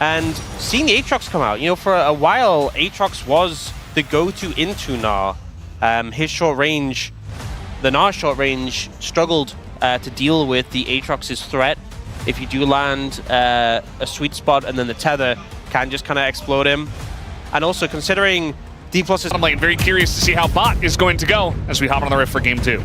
And seeing the Aatrox come out, you know, for a while, Aatrox was the go-to into Gnar. His short range, the Gnar short range, struggled to deal with the Aatrox's threat. If you do land a sweet spot and then the tether can just kind of explode him. And also considering Dplus is... I'm like very curious to see how bot is going to go as we hop on the rift for game 2.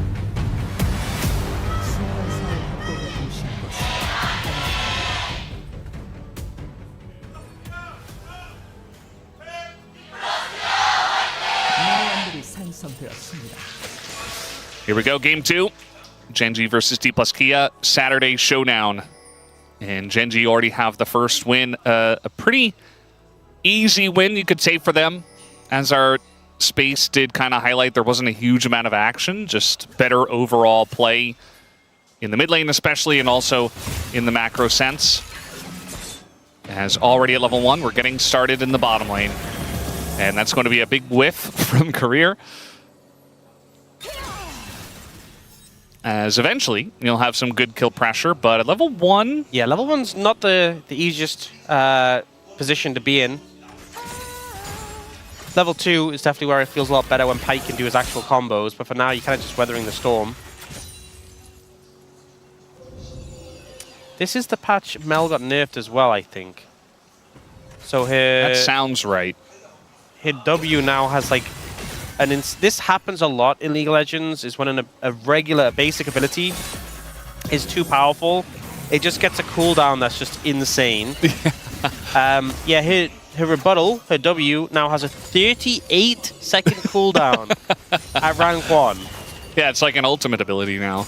Here we go, game 2. GENG versus Dplus Kia, Saturday showdown. And GENG already have the first win. A pretty easy win, you could say, for them. As our space did kind of highlight, there wasn't a huge amount of action, just better overall play in the mid lane especially, and also in the macro sense. As already at level 1, we're getting started in the bottom lane. And that's going to be a big whiff from Keria. As eventually, you'll have some good kill pressure, but at level 1... Yeah, level 1's not the easiest position to be in. Level 2 is definitely where it feels a lot better when Pyke can do his actual combos, but for now, you're kind of just weathering the storm. This is the patch Mel got nerfed as well, I think. So here... That sounds right. Her W now has like... And this happens a lot in League of Legends, is when a regular basic ability is too powerful, it just gets a cooldown that's just insane. Yeah, her rebuttal, her W, now has a 38-second cooldown at rank 1. Yeah, it's like an ultimate ability now.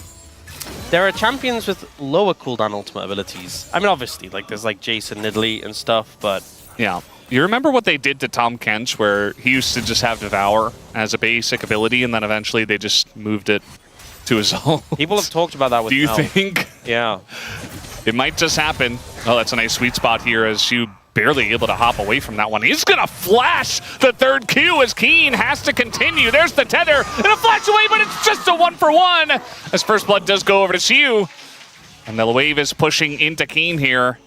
There are champions with lower cooldown ultimate abilities. I mean, obviously, like there's like Jason Nidalee and stuff, but... Yeah. You remember what they did to Tom Kench, where he used to just have Devour as a basic ability, and then eventually they just moved it to his own? People have talked about that with Do you Mel. think? Yeah. It might just happen. Oh, that's a nice sweet spot here as you barely able to hop away from that one. He's going to flash the third Q as Keen has to continue. There's the tether, and a flash away, but it's just a 1-for-1 as First Blood does go over to Siu. And the wave is pushing into Keen here.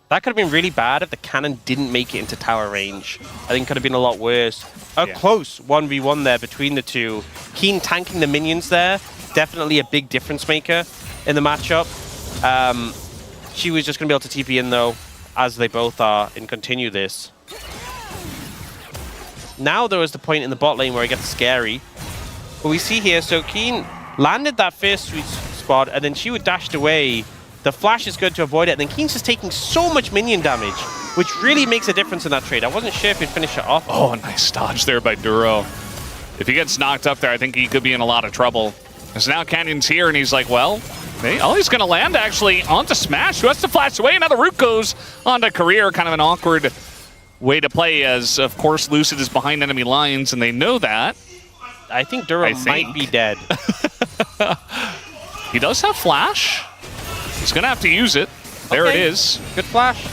That could have been really bad if the cannon didn't make it into tower range. I think it could have been a lot worse. A close 1v1 there between the two. Keen tanking the minions there. Definitely a big difference maker in the matchup. She was just going to be able to TP in, though, as they both are, and continue this. Now there is the point in the bot lane where it gets scary. But we see here, so Keen landed that first sweet spot, and then she would dashed away. The flash is good to avoid it, and then Keen's just taking so much minion damage, which really makes a difference in that trade. I wasn't sure if he'd finish it off. Oh, a nice dodge there by Duro. If he gets knocked up there, I think he could be in a lot of trouble. Because now Canyon's here, and he's like, well, he's going to land, actually, onto Smash, who has to flash away. Now the root goes onto Keria, kind of an awkward way to play, as, of course, Lucid is behind enemy lines, and they know that. I think Duro might be dead. He does have flash. He's going to have to use it. There it is. Good flash.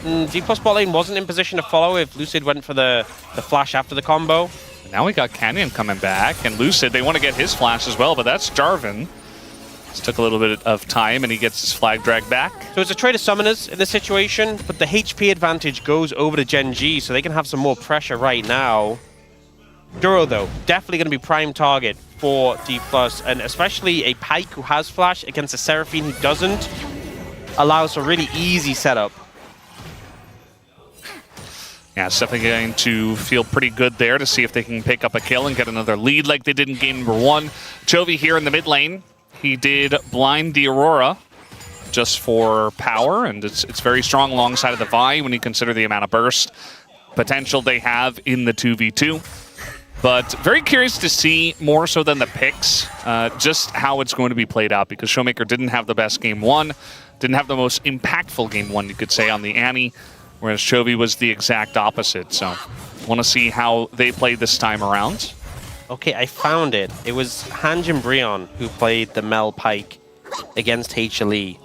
Dplus bot lane wasn't in position to follow if Lucid went for the flash after the combo. And now we got Canyon coming back, and Lucid, they want to get his flash as well, but that's Jarvan. This took a little bit of time, and he gets his flag dragged back. So it's a trade of summoners in this situation, but the HP advantage goes over to GENG, so they can have some more pressure right now. Duro, though, definitely going to be prime target for Dplus, and especially a Pyke who has flash against a Seraphine who doesn't, allows a really easy setup. Yeah, it's definitely going to feel pretty good there to see if they can pick up a kill and get another lead like they did in game number 1. Chovy here in the mid lane. He did blind the Aurora just for power, and it's very strong alongside of the Vi when you consider the amount of burst potential they have in the 2v2. But very curious to see, more so than the picks, just how it's going to be played out, because Showmaker didn't have the best game 1, didn't have the most impactful game 1, you could say, on the Annie, whereas Chovy was the exact opposite. So want to see how they play this time around. Okay, I found it. It was Hanj and Brion who played the Mel Pyke against HLE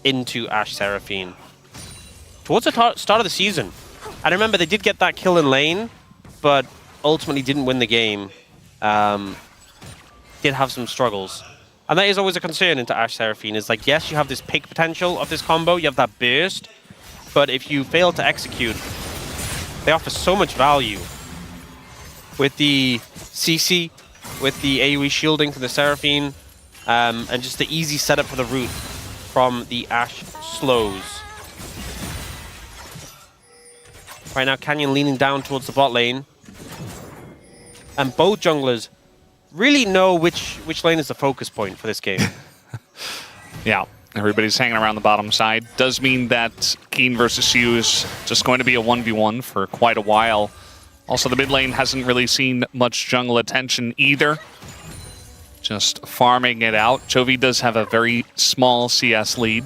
into Ashe Seraphine towards the start of the season. And remember, they did get that kill in lane, but ultimately didn't win the game. Did have some struggles. And that is always a concern into Ashe Seraphine, is like, yes, you have this pick potential of this combo, you have that burst, but if you fail to execute, they offer so much value. With the CC, with the AoE shielding from the Seraphine, and just the easy setup for the root from the Ashe slows. Right now, Canyon leaning down towards the bot lane. And both junglers really know which lane is the focus point for this game. Yeah, everybody's hanging around the bottom side. Does mean that Keen versus you is just going to be a 1v1 for quite a while. Also, the mid lane hasn't really seen much jungle attention either. Just farming it out. Chovy does have a very small CS lead.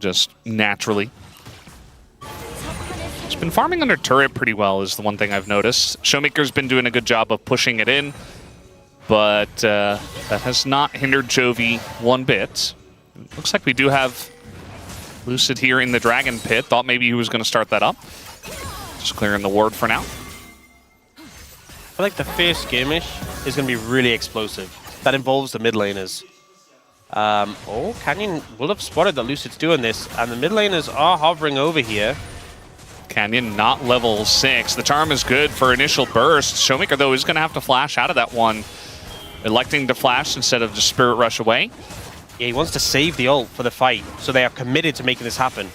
Just naturally. He's been farming under turret pretty well is the one thing I've noticed. Showmaker's been doing a good job of pushing it in, but that has not hindered Chovy one bit. Looks like we do have Lucid here in the Dragon Pit. Thought maybe he was going to start that up. Just clearing the ward for now. I feel like the first skirmish is going to be really explosive. That involves the mid laners. Oh, Canyon will have spotted that Lucid's doing this, and the mid laners are hovering over here. Canyon not level 6. The charm is good for initial burst. Showmaker, though, is going to have to flash out of that one. Electing to flash instead of just Spirit Rush away. Yeah, he wants to save the ult for the fight, so they are committed to making this happen.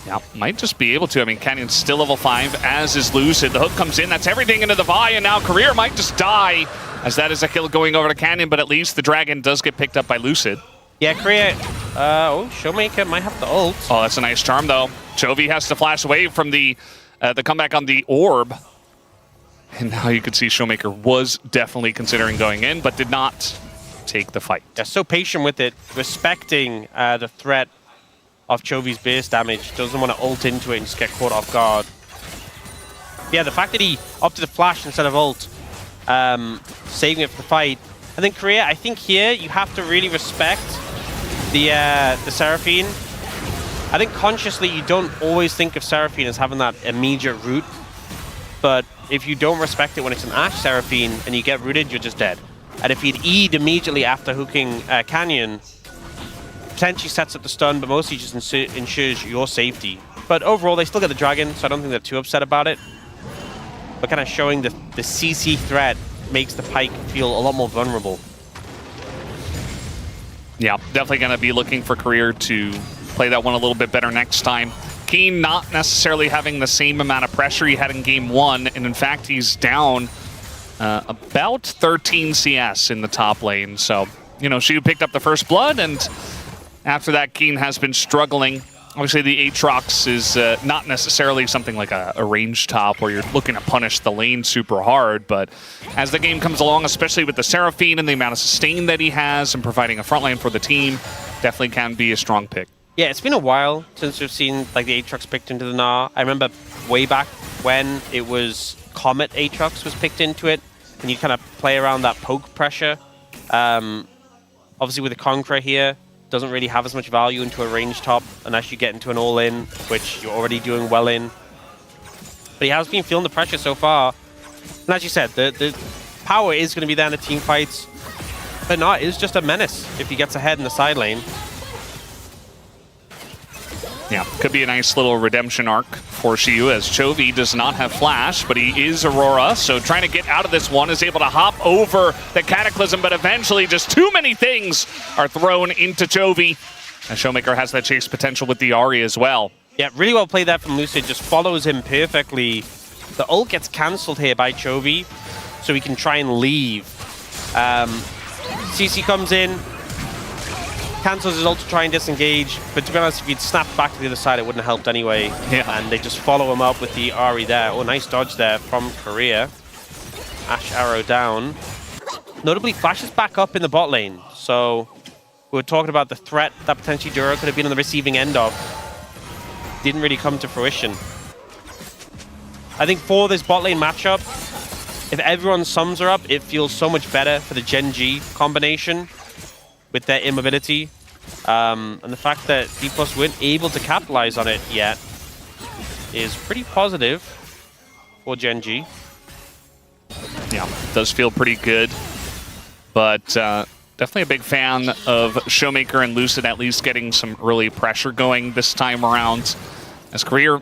Yeah, might just be able to. I mean, Canyon's still level 5, as is Lucid. The hook comes in, that's everything into the Vi, and now Keria might just die, as that is a kill going over to Canyon, but at least the Dragon does get picked up by Lucid. Yeah, Keria, Showmaker might have the ult. Oh, that's a nice charm, though. Chovy has to flash away from the comeback on the orb. And now you can see Showmaker was definitely considering going in, but did not take the fight. They're so patient with it, respecting the threat of Chovy's burst damage. Doesn't want to ult into it and just get caught off guard. Yeah, the fact that he opted to flash instead of ult, saving it for the fight. I think Keria, I think here you have to really respect the Seraphine. I think consciously you don't always think of Seraphine as having that immediate root, but if you don't respect it when it's an Ashe Seraphine and you get rooted, you're just dead. And if he'd E'd immediately after hooking Canyon, potentially sets up the stun, but mostly just ensures your safety. But overall, they still get the Dragon, so I don't think they're too upset about it. But kind of showing the CC threat makes the Pyke feel a lot more vulnerable. Yeah, definitely going to be looking for Keria to play that one a little bit better next time. Keen not necessarily having the same amount of pressure he had in game 1, and in fact he's down about 13 CS in the top lane. So, you know, Shu picked up the first blood, and after that Keen has been struggling. Obviously the Aatrox is not necessarily something like a range top where you're looking to punish the lane super hard, but as the game comes along, especially with the Seraphine and the amount of sustain that he has and providing a front lane for the team, definitely can be a strong pick. Yeah, it's been a while since we've seen like the Aatrox picked into the Gnar. I remember way back when it was Comet Aatrox was picked into it, and you kind of play around that poke pressure. Obviously with the Conqueror here, doesn't really have as much value into a range top unless you get into an all-in, which you're already doing well in. But he has been feeling the pressure so far. And as you said, the power is going to be there in the team fights. But Gnar is just a menace if he gets ahead in the side lane. Yeah, could be a nice little redemption arc for Shiyu, as Chovy does not have Flash, but he is Aurora, so trying to get out of this one, is able to hop over the Cataclysm, but eventually just too many things are thrown into Chovy. And Showmaker has that chase potential with the Ahri as well. Yeah, really well played there from Lucid, just follows him perfectly. The ult gets cancelled here by Chovy, so he can try and leave. CC comes in, cancels his ult to try and disengage, but to be honest, if he'd snapped back to the other side, it wouldn't have helped anyway. Yeah. And they just follow him up with the Ahri there. Oh, nice dodge there from Keria. Ashe arrow down. Notably, Flash is back up in the bot lane, so we were talking about the threat that potentially Duro could have been on the receiving end of. Didn't really come to fruition. I think for this bot lane matchup, if everyone sums her up, it feels so much better for the Gen.G combination with their immobility. And the fact that Dplus weren't able to capitalize on it yet is pretty positive for Gen.G. Yeah, does feel pretty good. But definitely a big fan of Showmaker and Lucid at least getting some early pressure going this time around. As Keria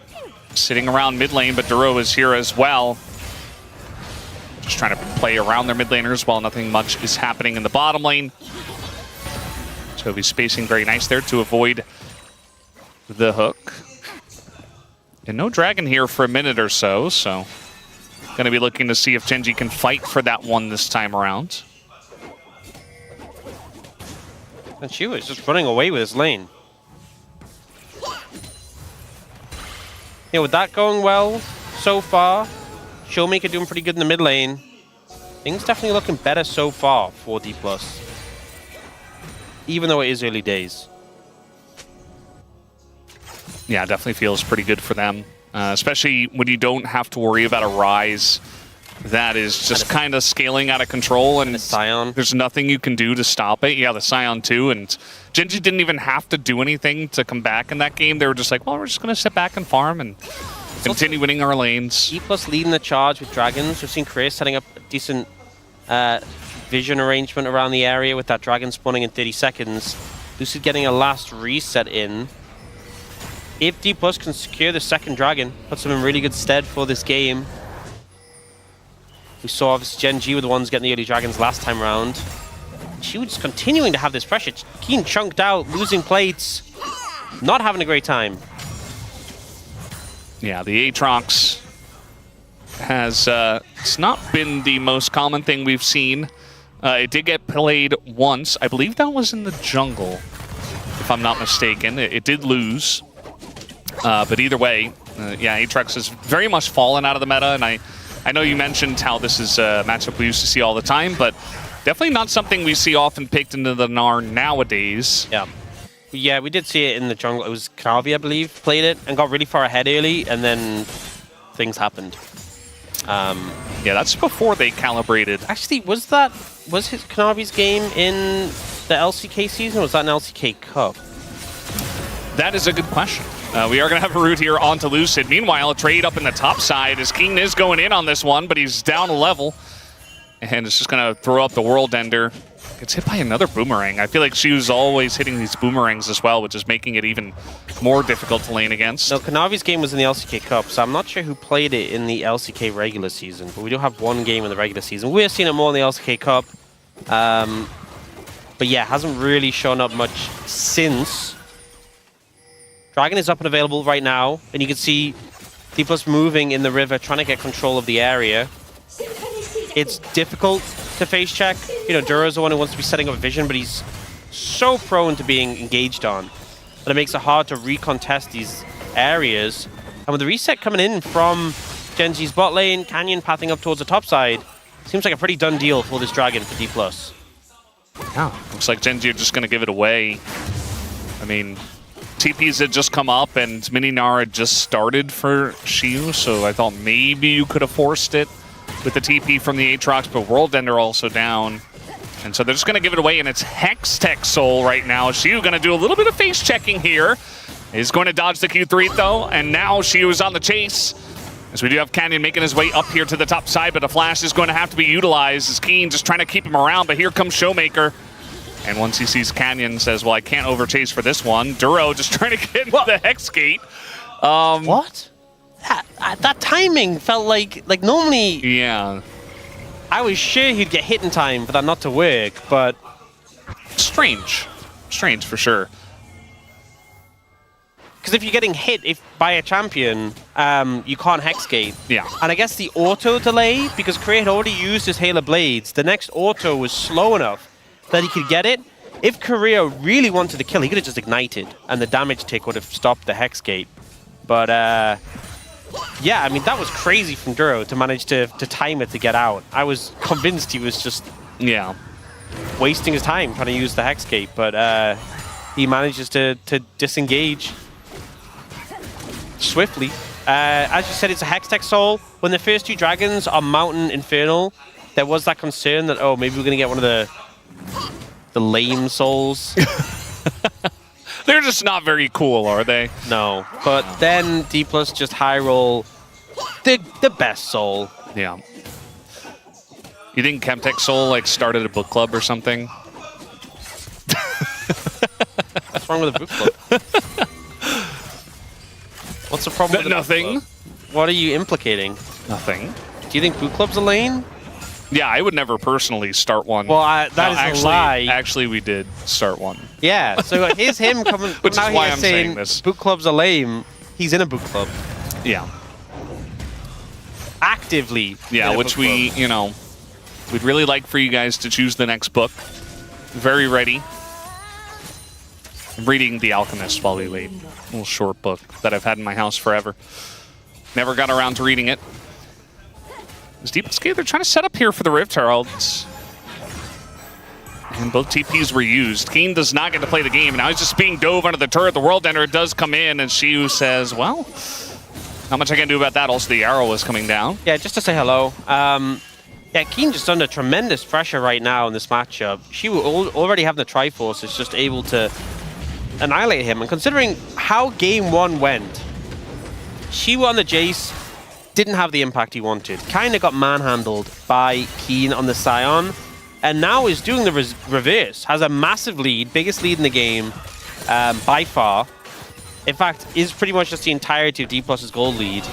sitting around mid lane, but Duro is here as well. Just trying to play around their mid laners while nothing much is happening in the bottom lane. So he's spacing very nice there to avoid the hook. And no dragon here for a minute or so, so going to be looking to see if Genji can fight for that one this time around. And she was just running away with his lane. Yeah, with that going well so far, Showmaker doing pretty good in the mid lane. Things definitely looking better so far for Dplus. Even though it is early days. Yeah, definitely feels pretty good for them. Especially when you don't have to worry about a Rise that is just kind of scaling out of control, and Scion. There's nothing you can do to stop it. Yeah, the Scion too, and Genji didn't even have to do anything to come back in that game. They were just like, well, we're just going to sit back and farm and continue winning our lanes. Dplus leading the charge with dragons. We've seen Keria setting up a decent vision arrangement around the area with that dragon spawning in 30 seconds. Lucid getting a last reset in. If Dplus can secure the second dragon, puts them in really good stead for this game. We saw obviously Genji were the ones getting the early dragons last time around. She was just continuing to have this pressure. Keen chunked out, losing plates, not having a great time. Yeah, the Aatrox has it's not been the most common thing we've seen. It did get played once. I believe that was in the jungle, if I'm not mistaken. It did lose. But either way, yeah, Aatrox has very much fallen out of the meta, and I know you mentioned how this is a matchup we used to see all the time, but definitely not something we see often picked into the NAR nowadays. Yeah. Yeah, we did see it in the jungle. It was Kavi, I believe, played it and got really far ahead early, and then things happened. Yeah, that's before they calibrated. Actually, was his Kanavi's game in the LCK season, or was that an LCK Cup? That is a good question. We are going to have a route here onto Lucid. Meanwhile, a trade up in the top side as King is going in on this one, but he's down a level. And it's just going to throw up the World Ender. Gets hit by another boomerang. I feel like she was always hitting these boomerangs as well, which is making it even more difficult to lane against. No, Kanavi's game was in the LCK Cup, so I'm not sure who played it in the LCK regular season, but we do have one game in the regular season. We're seeing it more in the LCK Cup. But yeah, hasn't really shown up much since. Dragon is up and available right now, and you can see Dplus moving in the river, trying to get control of the area. It's difficult to face check. You know, Duro's the one who wants to be setting up vision, but he's so prone to being engaged on that it makes it hard to recontest these areas. And with the reset coming in from Genji's bot lane, Canyon pathing up towards the top side, seems like a pretty done deal for this Dragon for Dplus. Yeah, looks like Genji are just going to give it away. I mean, TPs had just come up and Mini Nara had just started for Shiu, so I thought maybe you could have forced it with the TP from the Aatrox, but World Ender also down. And so they're just going to give it away, and it's Hextech Soul right now. Shiu going to do a little bit of face checking here. Is going to dodge the Q3 though, and now Shiu is on the chase. As we do have Canyon making his way up here to the top side, but a flash is going to have to be utilized as Keen just trying to keep him around, but here comes Showmaker. And once he sees Canyon, says, well, I can't overchase for this one. Duro just trying to get into the Hex Gate. What? That timing felt like normally... Yeah. I was sure he'd get hit in time for that not to work, but... Strange. Strange, for sure. Because if you're getting hit by a champion, you can't Hex Gate. Yeah. And I guess the auto delay, because Keria had already used his Hail of Blades, the next auto was slow enough that he could get it. If Keria really wanted to kill, he could have just ignited, and the damage tick would have stopped the Hex Gate. But, yeah, I mean, that was crazy from Duro to manage to time it to get out. I was convinced he was just wasting his time trying to use the Hex Gate, but he manages to disengage swiftly. As you said, it's a Hextech Soul. When the first two dragons are Mountain Infernal, there was that concern that, oh, maybe we're going to get one of the lame souls. They're just not very cool, are they? No. But then Dplus just high roll the best soul. Yeah. You think Chemtech Soul like started a book club or something? What's wrong with a book club? What's the problem with Nothing. What are you implicating? Nothing. Do you think boot club's a lane? Yeah, I would never personally start one. Well, that is a lie. Actually, we did start one. Yeah, so here's him coming Which is out why here I'm saying saying this. boot club's a lame. He's in a boot club. Yeah. Actively. Yeah, which we, you know, we'd really like for you guys to choose the next book. Very ready. I'm reading The Alchemist while we wait. A little short book that I've had in my house forever. Never got around to reading it. Is Dplus Kia, they're trying to set up here for the Rift Heralds. And both TPs were used. Keen does not get to play the game. Now he's just being dove under the turret. The World Ender does come in, and Shiu says, well, not much I can do about that. Also, the arrow was coming down. Yeah, just to say hello. Yeah, Keen just under tremendous pressure right now in this matchup. Shiu already having the Triforce is just able to annihilate him. And considering how game one went, Shiu on the Jace didn't have the impact he wanted. Kind of got manhandled by Keen on the Scion. And now is doing the reverse. Has a massive lead, biggest lead in the game by far. In fact, is pretty much just the entirety of Dplus's gold lead.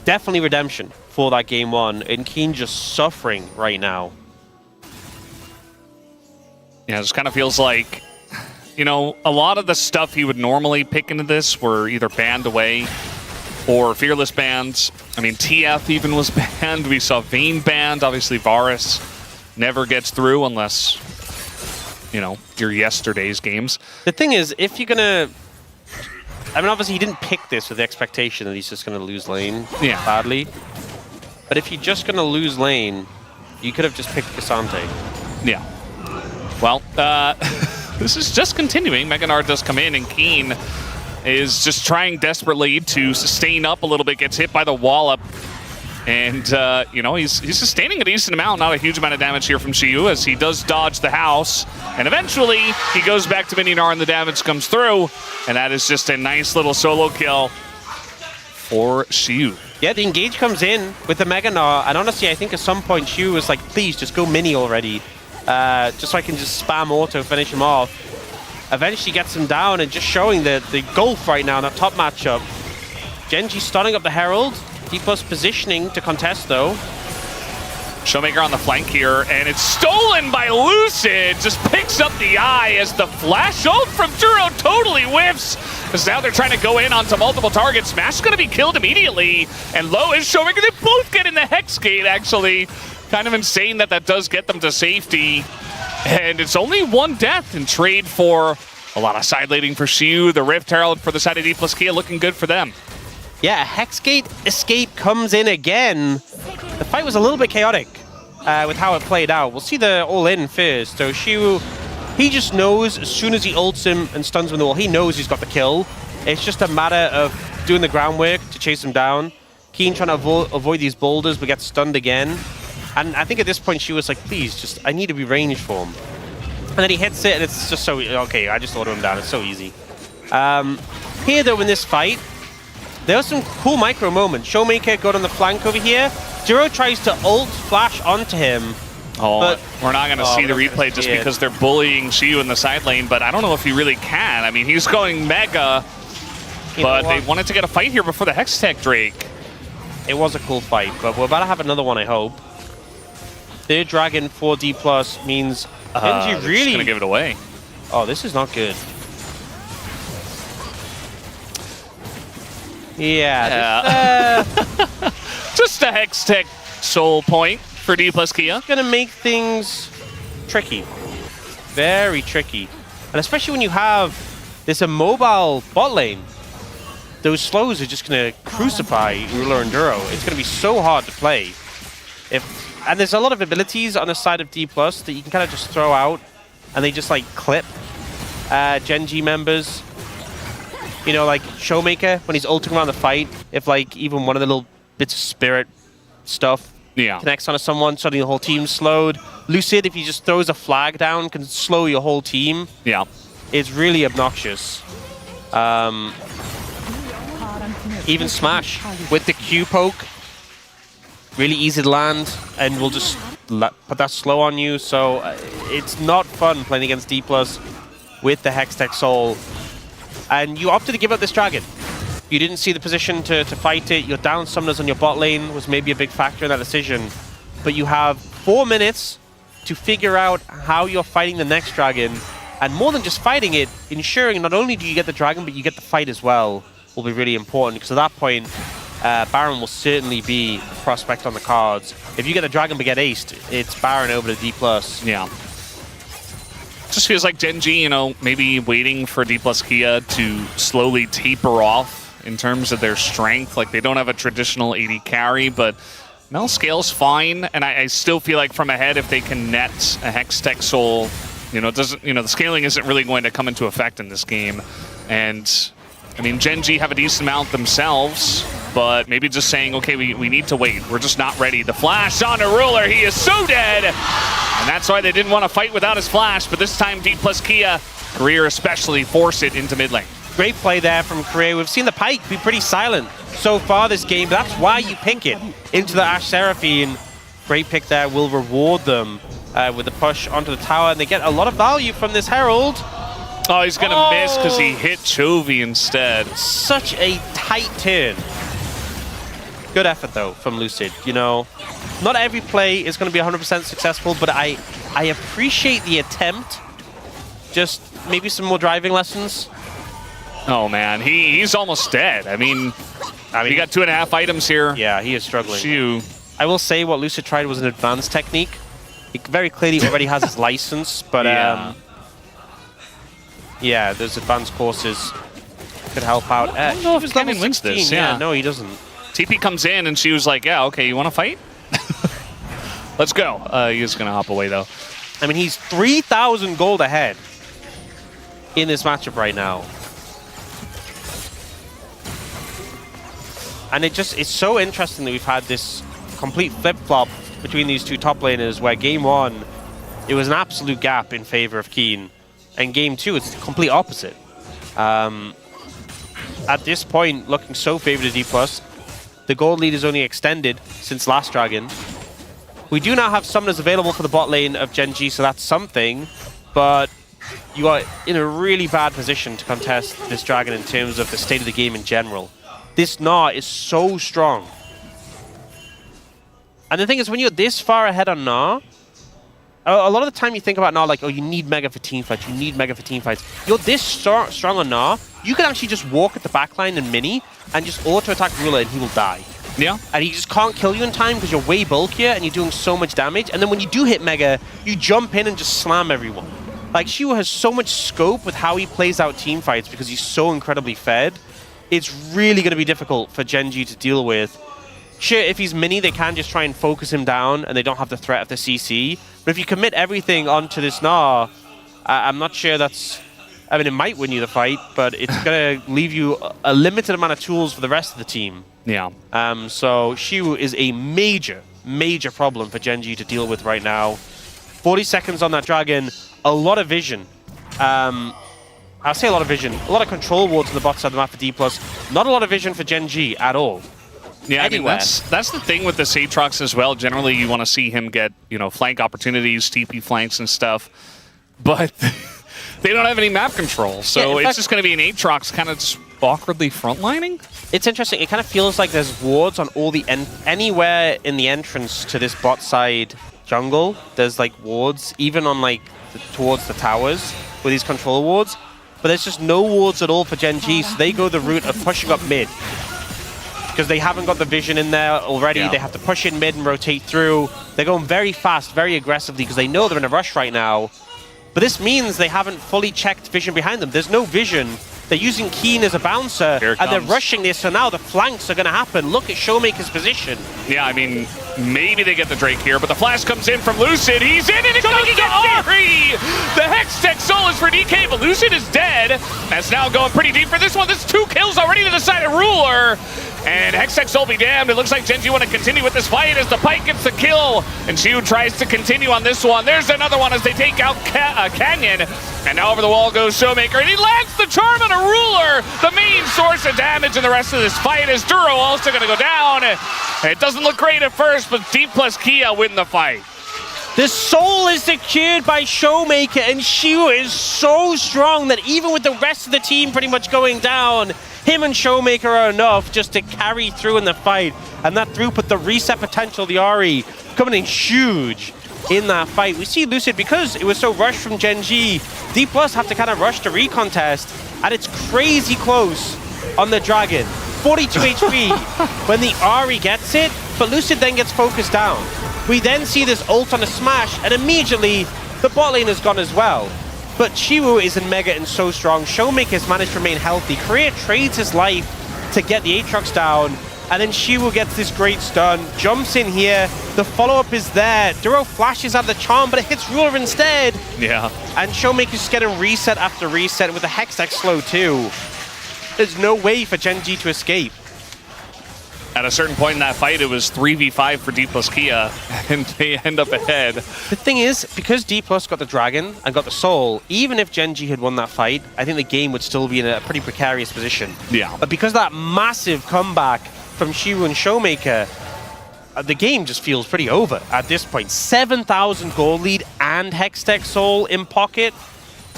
Definitely redemption for that game one. And Keen just suffering right now. Yeah, it just kind of feels like, you know, a lot of the stuff he would normally pick into this were either banned away or Fearless bans. I mean, TF even was banned. We saw Vayne banned. Obviously, Varus never gets through unless, you know, your yesterday's games. The thing is, if you're going to... I mean, obviously, he didn't pick this with the expectation that he's just going to lose lane badly. But if you're just going to lose lane, you could have just picked Cassante. Yeah. Well, this is just continuing. Meganar does come in, and Keen is just trying desperately to sustain up a little bit, gets hit by the wallop. And, you know, he's sustaining a decent amount, not a huge amount of damage here from Shiu as he does dodge the house. And eventually, he goes back to Mininar and the damage comes through. And that is just a nice little solo kill for Shiu. Yeah, the engage comes in with the Meganar. And honestly, I think at some point, Shiu was like, please, just go mini already. Just so I can just spam auto, finish him off. Eventually gets him down and just showing the gulf right now in that top matchup. Genji stunning up the Herald. Dplus positioning to contest, though. Showmaker on the flank here, and it's stolen by Lucid. Just picks up the eye as the flash ult from Duro totally whiffs. Because now they're trying to go in onto multiple targets. Smash is going to be killed immediately. And low is Showmaker. They both get in the Hex Gate, actually. Kind of insane that that does get them to safety. And it's only one death in trade for a lot of side laning for Shiu. The Rift Herald for the side of Dplus Kia looking good for them. Yeah, a Hexgate escape comes in again. The fight was a little bit chaotic with how it played out. We'll see the all-in first. So Shiu, he just knows as soon as he ults him and stuns him in the wall, he knows he's got the kill. It's just a matter of doing the groundwork to chase him down. Keen trying to avoid these boulders, but gets stunned again. And I think at this point, Shiu was like, please, just, I need to be ranged for him. And then he hits it, and it's just so, okay, I just auto him down. It's so easy. Here, though, in this fight, there were some cool micro moments. Showmaker got on the flank over here. Duro tries to ult flash onto him. Oh, but we're not going to see the replay just because they're bullying Shiu in the side lane, but I don't know if he really can. I mean, he's going mega, but they wanted to get a fight here before the Hextech Drake. It was a cool fight, but we're about to have another one, I hope. Third dragon for Dplus means Genji really... going to give it away. Oh, this is not good. Yeah. Just a Hextech soul point for Dplus Kia. It's going to make things tricky. Very tricky. And especially when you have this immobile bot lane. Those slows are just going to crucify Ruler and Duro. It's going to be so hard to play. And there's a lot of abilities on the side of Dplus that you can kind of just throw out. And they just like clip Genji members. You know, like Showmaker, when he's ulting around the fight, if like even one of the little bits of spirit stuff connects onto someone, suddenly the whole team's slowed. Lucid, if he just throws a flag down, can slow your whole team. Yeah. It's really obnoxious. Even Smash with the Q poke. really easy to land, and will just put that slow on you. So it's not fun playing against Dplus with the Hextech Soul. And you opted to give up this dragon. You didn't see the position to fight it. Your down summoners on your bot lane was maybe a big factor in that decision. But you have 4 minutes to figure out how you're fighting the next dragon. And more than just fighting it, ensuring not only do you get the dragon, but you get the fight as well will be really important. Because at that point, Baron will certainly be a prospect on the cards. If you get the dragon but get aced, it's Baron over to Dplus. Yeah. Just feels like Gen G, you know, maybe waiting for Dplus Kia to slowly taper off in terms of their strength. Like, they don't have a traditional AD carry, but Mel scales fine, and I still feel like from ahead, if they can net a Hextech Soul, you know, the scaling isn't really going to come into effect in this game. And I mean, Gen G have a decent amount themselves, but maybe just saying, okay, we need to wait. We're just not ready. The flash on a ruler, he is so dead! And that's why they didn't want to fight without his flash, but this time Dplus Kia, Keria especially, force it into mid lane. Great play there from Keria. We've seen the Pyke be pretty silent so far this game, but that's why you pick it into the Ashe Seraphine. Great pick there, will reward them with the push onto the tower, and they get a lot of value from this Herald. Oh, he's going to miss because he hit Chovy instead. Such a tight turn. Good effort, though, from Lucid. You know, not every play is going to be 100% successful, but I appreciate the attempt. Just maybe some more driving lessons. Oh, man. He's almost dead. I mean, he got 2.5 items here. Yeah, he is struggling. Phew. I will say what Lucid tried was an advanced technique. He very clearly already has his license, but yeah, those advanced courses could help out. I don't know if Kevin wins this. Yeah, no, he doesn't. TP comes in, and she was like, yeah, okay, you want to fight? Let's go. He's going to hop away, though. I mean, he's 3,000 gold ahead in this matchup right now. And it's so interesting that we've had this complete flip-flop between these two top laners, where game 1, it was an absolute gap in favor of Keen. And game 2, it's the complete opposite. At this point, looking so favored to Dplus. The gold lead is only extended since last dragon. We do now have summoners available for the bot lane of Gen G, so that's something. But you are in a really bad position to contest this dragon in terms of the state of the game in general. This Gnar is so strong. And the thing is, when you're this far ahead on Gnar, a lot of the time you think about Gnar like, oh, you need Mega for team fights, you need Mega for team fights. You're this strong on Gnar, you can actually just walk at the backline and mini, and just auto-attack Ruler and he will die. Yeah. And he just can't kill you in time because you're way bulkier and you're doing so much damage. And then when you do hit Mega, you jump in and just slam everyone. Like, Shiwu has so much scope with how he plays out team fights because he's so incredibly fed. It's really going to be difficult for Gen G to deal with. Sure, if he's mini, they can just try and focus him down and they don't have the threat of the CC. But if you commit everything onto this Gnar, I'm not sure that's... I mean, it might win you the fight, but it's going to leave you a limited amount of tools for the rest of the team. Yeah. So Shiwu is a major, major problem for Gen G to deal with right now. 40 seconds on that dragon, a lot of vision. I'll say a lot of vision. A lot of control wards on the bot side of the map for Dplus. Not a lot of vision for Gen G at all. Yeah, I mean, that's the thing with the Aatrox as well. Generally, you want to see him get, you know, flank opportunities, TP flanks and stuff. But they don't have any map control. So it's just going to be an Aatrox kind of just awkwardly frontlining. It's interesting. It kind of feels like there's wards on all the anywhere in the entrance to this bot side jungle. There's like wards, even on like towards the towers with these control wards. But there's just no wards at all for Gen G, so they go the route of pushing up mid. Because they haven't got the vision in there already. Yeah. They have to push in mid and rotate through. They're going very fast, very aggressively, because they know they're in a rush right now. But this means they haven't fully checked vision behind them. There's no vision. They're using Keen as a bouncer, and they're rushing this, so now the flanks are going to happen. Look at Showmaker's position. Yeah, I mean, maybe they get the Drake here, but the flash comes in from Lucid. He's in, and it goes to Ori! The Hextech Soul is for DK, but Lucid is dead. That's now going pretty deep for this one. There's 2 kills already to the side of Ruler. And Hextech Soul be damned. It looks like Gen G want to continue with this fight as the Pyke gets the kill. And Shiwu tries to continue on this one. There's another one as they take out Canyon. And now over the wall goes Showmaker. And he lands the charm on a Ruler. The main source of damage in the rest of this fight is Duro also going to go down. It doesn't look great at first, but Dplus Kia win the fight. The soul is secured by Showmaker, and Shiwu is so strong that even with the rest of the team pretty much going down, him and Showmaker are enough just to carry through in the fight. And that throughput, the reset potential of the Ahri, coming in huge in that fight. We see Lucid, because it was so rushed from Gen.G, Dplus have to kind of rush the recontest, and it's crazy close on the Dragon. 42 HP when the Ahri gets it, but Lucid then gets focused down. We then see this ult on a smash, and immediately the bot lane is gone as well. But Shiwu is in mega and so strong. Showmaker's managed to remain healthy. Keria trades his life to get the Aatrox down, and then Shiwu gets this great stun, jumps in here, the follow-up is there. Duro flashes out the charm, but it hits Ruler instead. Yeah. And Showmaker's just getting reset after reset with the Hextech slow too. There's no way for Gen.G to escape. At a certain point in that fight, it was 3v5 for Dplus Kia, and they end up ahead. The thing is, because Dplus got the Dragon and got the Soul, even if Gen.G had won that fight, I think the game would still be in a pretty precarious position. Yeah. But because of that massive comeback from Shiwu and Showmaker, the game just feels pretty over at this point. 7,000 gold lead and Hextech Soul in pocket.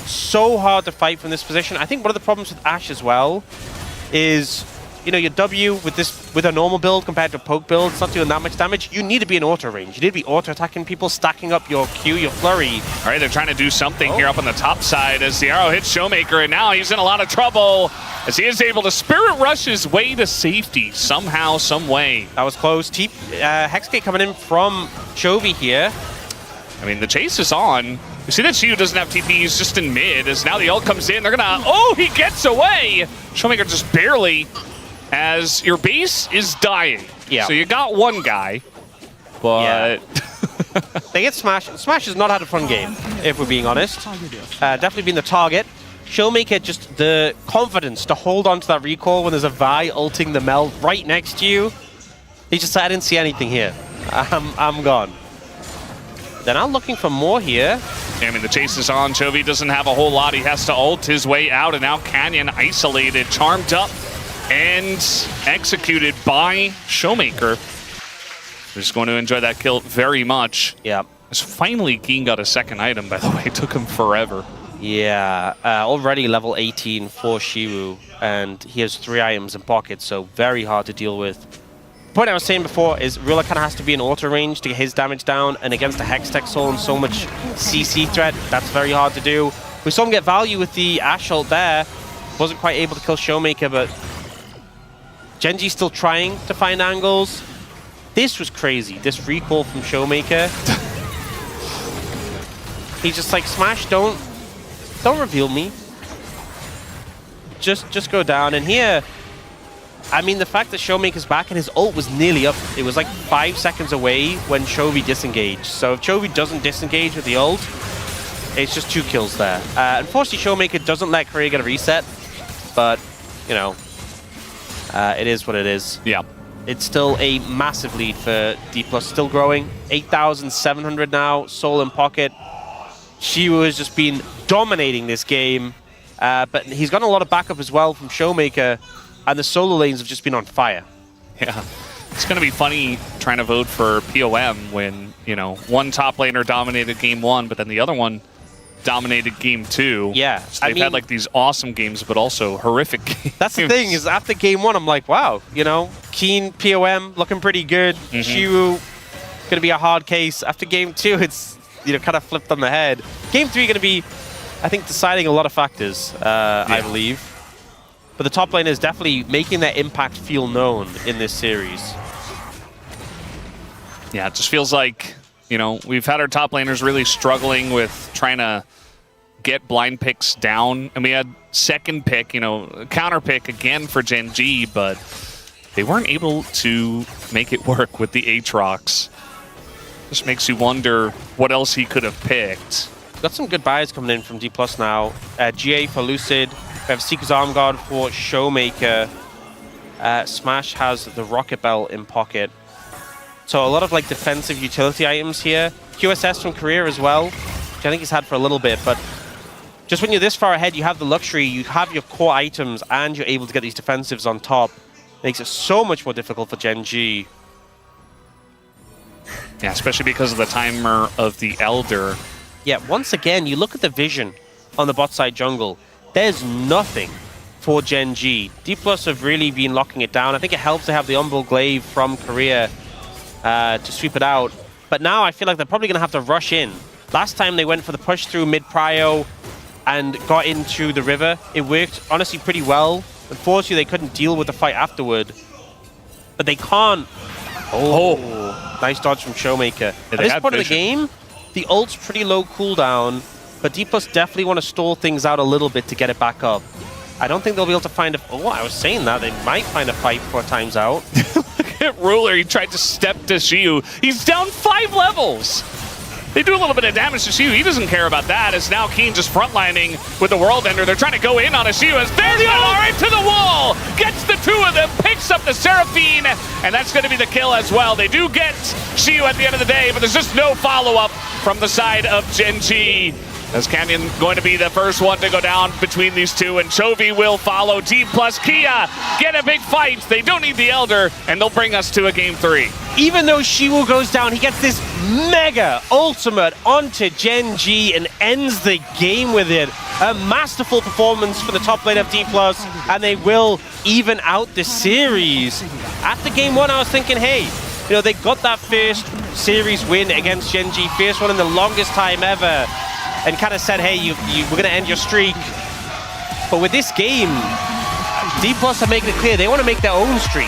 So hard to fight from this position. I think one of the problems with Ashe as well is, you know, your W with a normal build compared to a poke build, it's not doing that much damage. You need to be in auto range. You need to be auto attacking people, stacking up your Q, your flurry. All right, they're trying to do something here up on the top side as the arrow hits Showmaker, and now he's in a lot of trouble as he is able to spirit rush his way to safety somehow, some way. That was close. Hextech coming in from Chovy here. I mean, the chase is on. You see that Shiwu doesn't have TP, he's just in mid, as now the ult comes in, they're gonna, oh, he gets away! Showmaker just barely, as your base is dying. Yeah. So you got one guy, but... Yeah. They get Smash. Smash has not had a fun game, if we're being honest. Definitely been the target. Showmaker just the confidence to hold on to that recall when there's a Vi ulting the Meld right next to you. He just said, I didn't see anything here. I'm gone. They're now looking for more here. I mean, the chase is on. Chovy doesn't have a whole lot. He has to ult his way out, and now Canyon isolated, charmed up, and executed by Showmaker. We're just going to enjoy that kill very much. Yeah. As finally, Geen got a second item, by the way. It took him forever. Yeah. Already level 18 for Shiwu, and he has 3 items in pocket, so very hard to deal with. The point I was saying before is Ruler kind of has to be in auto range to get his damage down, and against the Hextech Soul and so much CC threat, that's very hard to do. We saw him get value with the Ashe ult there. Wasn't quite able to kill Showmaker, but Gen.G still trying to find angles. This was crazy, this recall from Showmaker. He's just like, Smash, don't reveal me. Just go down. And here, I mean, the fact that Showmaker's back and his ult was nearly up. It was like 5 seconds away when Chovy disengaged. So if Chovy doesn't disengage with the ult, it's just 2 kills there. Unfortunately, Showmaker doesn't let Keria get a reset. But, you know, it is what it is. Yeah. It's still a massive lead for Dplus, still growing. 8,700 now, Soul in pocket. Shiwu has just been dominating this game. But he's gotten a lot of backup as well from Showmaker. And the solo lanes have just been on fire. Yeah. It's going to be funny trying to vote for POM when, you know, one top laner dominated game 1, but then the other one dominated game 2. Yeah. So they've had like these awesome games, but also horrific games. That's the thing, is after game 1, I'm like, wow, you know, Keen, POM, looking pretty good. Shiwu, going to be a hard case. After game 2, it's, you know, kind of flipped on the head. Game 3 going to be, I think, deciding a lot of factors, I believe. But the top lane is definitely making their impact feel known in this series. Yeah, it just feels like, you know, we've had our top laners really struggling with trying to get blind picks down. And we had second pick, you know, counter pick again for Gen.G, but they weren't able to make it work with the Aatrox. Just makes you wonder what else he could have picked. Got some good buys coming in from Dplus now. GA for Lucid. We have Seeker's Arm Guard for Showmaker. Smash has the Rocket Bell in pocket. So a lot of like defensive utility items here. QSS from Keria as well, which I think he's had for a little bit, but just when you're this far ahead, you have the luxury, you have your core items, and you're able to get these defensives on top. Makes it so much more difficult for Gen.G. Yeah, especially because of the timer of the Elder. Yeah, once again, you look at the vision on the bot side jungle. There's nothing for Gen G. Dplus have really been locking it down. I think it helps to have the Umbral Glaive from Keria to sweep it out. But now I feel like they're probably going to have to rush in. Last time they went for the push through mid-prio and got into the river. It worked, honestly, pretty well. Unfortunately, they couldn't deal with the fight afterward. But they can't. Oh, nice dodge from Showmaker. At this point of the game, the ult's pretty low cooldown, but Dplus definitely want to stall things out a little bit to get it back up. I don't think they'll be able to find a... Oh, I was saying that. They might find a fight before time's out. Look at Ruler. He tried to step to Xiu. He's down 5 levels. They do a little bit of damage to Xiu. He doesn't care about that. It's now Keen just frontlining with the World Ender. They're trying to go in on a Xiu as there's the right to the wall. Gets the 2 of them, picks up the Seraphine, and that's going to be the kill as well. They do get Xiu at the end of the day, but there's just no follow-up from the side of Gen G. As Canyon going to be the first one to go down between these two, and Chovy will follow. Dplus Kia get a big fight. They don't need the Elder, and they'll bring us to a game 3. Even though Shiwu goes down, he gets this mega ultimate onto Gen G and ends the game with it. A masterful performance for the top lane of Dplus, and they will even out the series. After game 1, I was thinking, hey, you know, they got that first series win against Gen G, first one in the longest time ever, and kind of said, hey, we're going to end your streak. But with this game, Dplus are making it clear they want to make their own streak.